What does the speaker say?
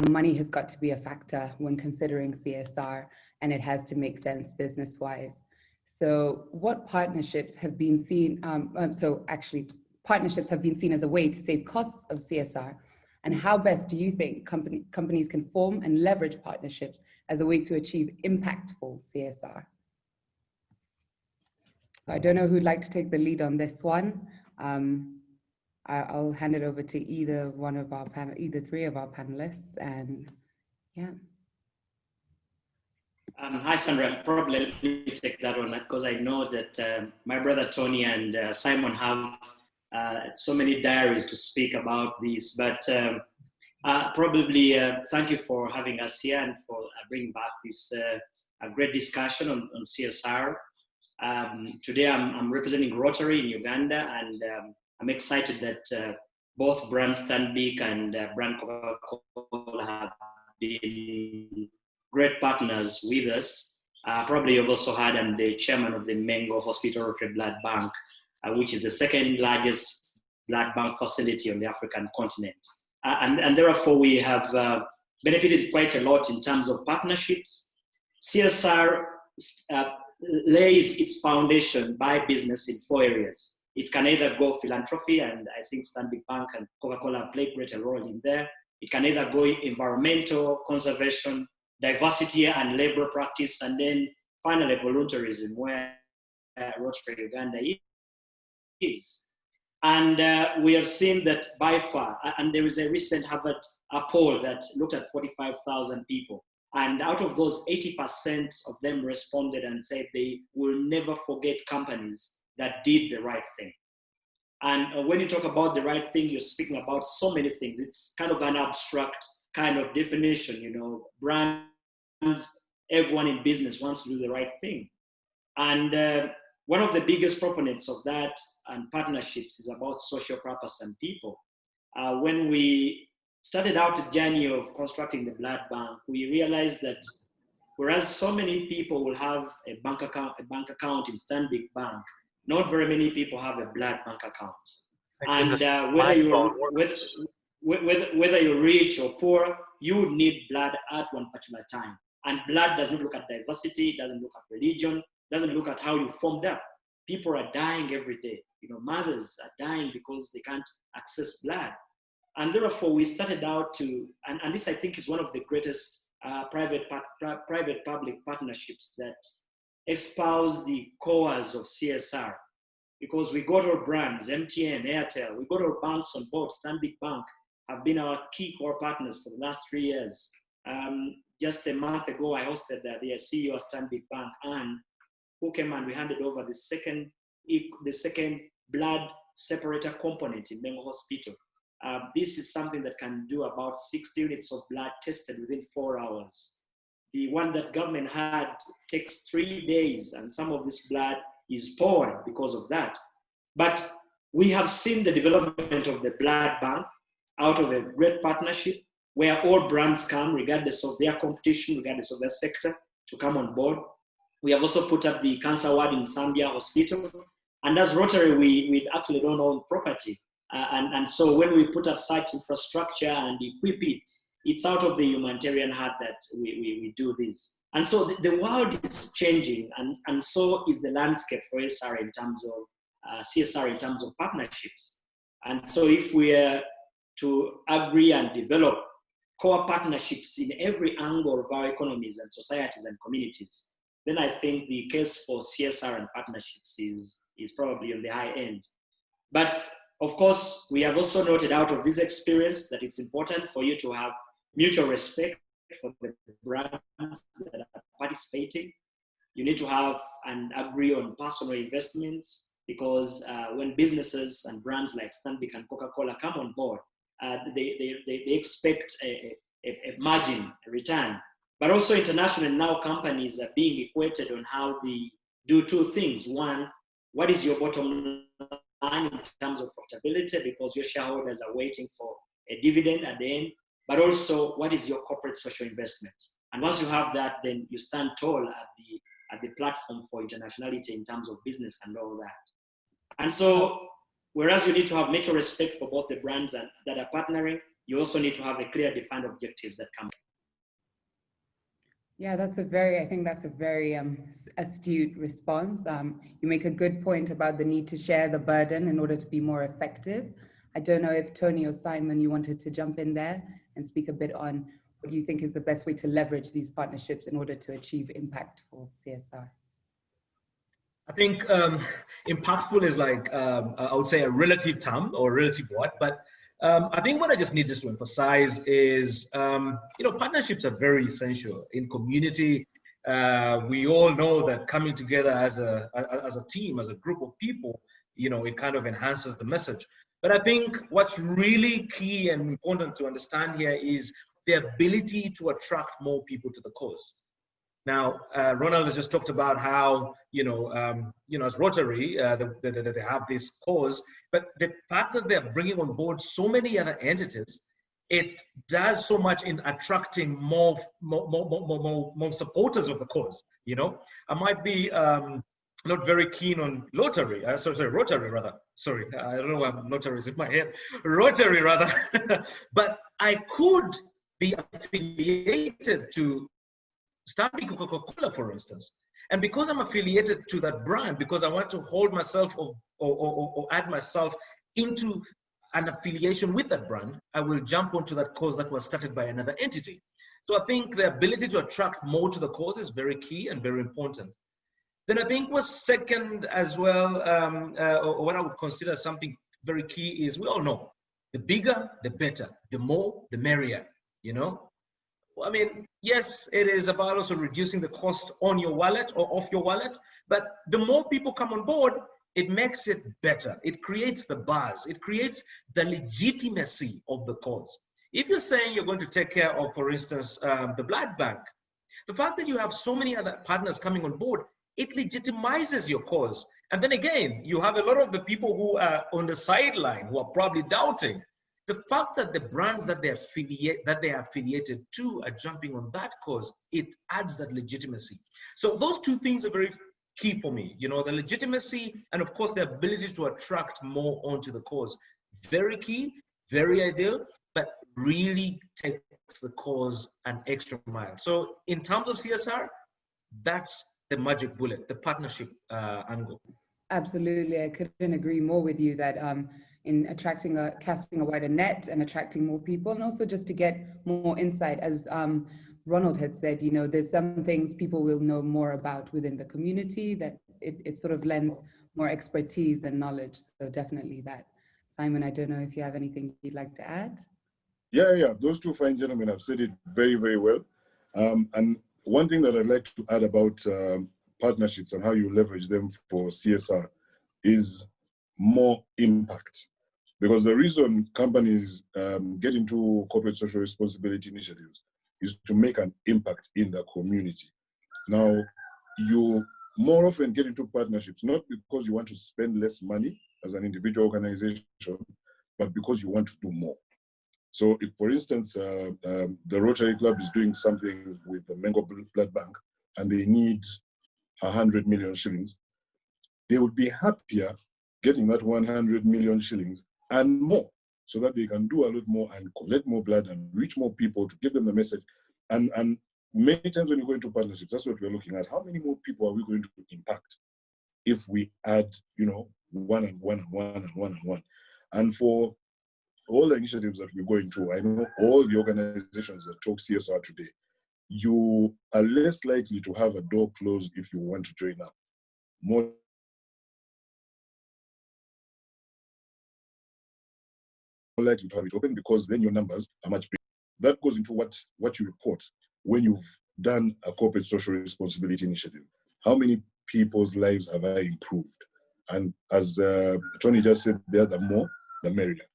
money has got to be a factor when considering CSR, and it has to make sense business-wise. So what partnerships have been seen, partnerships have been seen as a way to save costs of CSR, and how best do you think companies can form and leverage partnerships as a way to achieve impactful CSR? So I don't know who'd like to take the lead on this one. I'll hand it over to either three of our panelists, and yeah. Hi, Sandra. Probably let me take that one because I know that my brother Tony and Simon have so many diaries to speak about this. But thank you for having us here and for bringing back this a great discussion on CSR. Today I'm representing Rotary in Uganda, and I'm excited that both brand Stanbic and brand Coca-Cola have been great partners with us. Probably you've also heard I'm the chairman of the Mengo Hospital Rotary Blood Bank, which is the second largest blood bank facility on the African continent. And therefore we have benefited quite a lot in terms of partnerships. CSR lays its foundation by business in 4 areas. It can either go philanthropy, and I think Stanbic Bank and Coca-Cola play a greater role in there. It can either go environmental, conservation, diversity and labor practice, and then finally voluntarism, where Rotary Uganda is. And we have seen that by far, and there is a recent Harvard poll that looked at 45,000 people. And out of those, 80% of them responded and said they will never forget companies that did the right thing. And when you talk about the right thing, you're speaking about so many things. It's kind of an abstract kind of definition, you know, brands, everyone in business wants to do the right thing. And one of the biggest proponents of that and partnerships is about social purpose and people. When we started out the journey of constructing the blood bank, we realized that whereas so many people will have a bank account in Stanbic Bank, not very many people have a blood bank account. And whether you're rich or poor, you would need blood at one particular time. And blood does not look at diversity, it doesn't look at religion, doesn't look at how you formed up. People are dying every day. You know, mothers are dying because they can't access blood. And therefore, we started out to, and this I think is one of the greatest private-public partnerships that espouse the cores of CSR. Because we got our brands, MTN, Airtel, we got our banks on board. Stanbic Bank have been our key core partners for the last 3 years. Just a month ago, I hosted the CEO of Stanbic Bank, Anne, who came and we handed over the second blood separator component in Mengo Hospital. This is something that can do about 60 units of blood tested within 4 hours. The one that government had takes 3 days, and some of this blood is poured because of that. But we have seen the development of the blood bank out of a great partnership where all brands come, regardless of their competition, regardless of their sector, to come on board. We have also put up the cancer ward in Zambia Hospital. And as Rotary, we actually don't own property. And so when we put up such infrastructure and equip it, it's out of the humanitarian heart that we do this. And so the world is changing, and so is the landscape for SR in terms of CSR in terms of partnerships. And so if we are to agree and develop core partnerships in every angle of our economies and societies and communities, then I think the case for CSR and partnerships is probably on the high end. But of course, we have also noted out of this experience that it's important for you to have mutual respect for the brands that are participating. You need to have and agree on personal investments, because when businesses and brands like Stanbic and Coca-Cola come on board, they expect a margin, a return. But also internationally now companies are being equated on how they do two things. One, what is your bottom line in terms of profitability, because your shareholders are waiting for a dividend at the end, but also what is your corporate social investment. And once you have that, then you stand tall at the platform for internationality in terms of business and all that. And so, whereas you need to have mutual respect for both the brands that are partnering, you also need to have a clear defined objectives that come. Yeah, I think that's a very astute response. You make a good point about the need to share the burden in order to be more effective. I don't know if Tony or Simon, you wanted to jump in there and speak a bit on what you think is the best way to leverage these partnerships in order to achieve impact for CSR. I think impactful is like, I would say a relative term or relative word, but I think what I just need to emphasize is, partnerships are very essential in community. We all know that coming together as a team, as a group of people, it kind of enhances the message. But I think what's really key and important to understand here is the ability to attract more people to the cause. Now, Ronald has just talked about how, as Rotary, they have this cause, but the fact that they're bringing on board so many other entities, it does so much in attracting more supporters of the cause. I might be not very keen on Rotary rather. Sorry, I don't know why Rotary is in my head. Rotary rather, but I could be affiliated to Stanbic Coca-Cola, for instance. And because I'm affiliated to that brand, because I want to hold myself or add myself into an affiliation with that brand, I will jump onto that cause that was started by another entity. So I think the ability to attract more to the cause is very key and very important. Then I think what's second as well, or what I would consider something very key is, we all know, the bigger, the better, the more, the merrier, I mean, yes, it is about also reducing the cost on your wallet or off your wallet, but the more people come on board, it makes it better. It creates the buzz. It creates the legitimacy of the cause. If you're saying you're going to take care of, for instance, the blood bank, the fact that you have so many other partners coming on board, it legitimizes your cause. And then again, you have a lot of the people who are on the sideline who are probably doubting. The fact that the brands that they are affiliated to are jumping on that cause, it adds that legitimacy. So those two things are very key for me, the legitimacy and of course the ability to attract more onto the cause. Very key, very ideal, but really takes the cause an extra mile. So in terms of CSR, that's the magic bullet, the partnership angle. Absolutely, I couldn't agree more with you that in casting a wider net and attracting more people, and also just to get more insight, as Ronald had said, there's some things people will know more about within the community, that it sort of lends more expertise and knowledge. So definitely that. Simon, I don't know if you have anything you'd like to add? Yeah, those two fine gentlemen have said it very, very well. And one thing that I'd like to add about partnerships and how you leverage them for CSR is more impact. Because the reason companies get into corporate social responsibility initiatives is to make an impact in the community. Now, you more often get into partnerships, not because you want to spend less money as an individual organization, but because you want to do more. So if, for instance, the Rotary Club is doing something with the Mengo Blood Bank and they need 100 million shillings, they would be happier getting that 100 million shillings and more, so that they can do a lot more and collect more blood and reach more people to give them the message. And many times when you go into partnerships, that's what we're looking at. How many more people are we going to impact if we add, one and one and one and one and one? And for all the initiatives that we're going to, I know all the organizations that talk CSR today, you are less likely to have a door closed if you want to join up. More likely to have it open, because then your numbers are much bigger. That goes into what you report when you've done a corporate social responsibility initiative. How many people's lives have I improved? And as Tony just said there, the more, the merrier.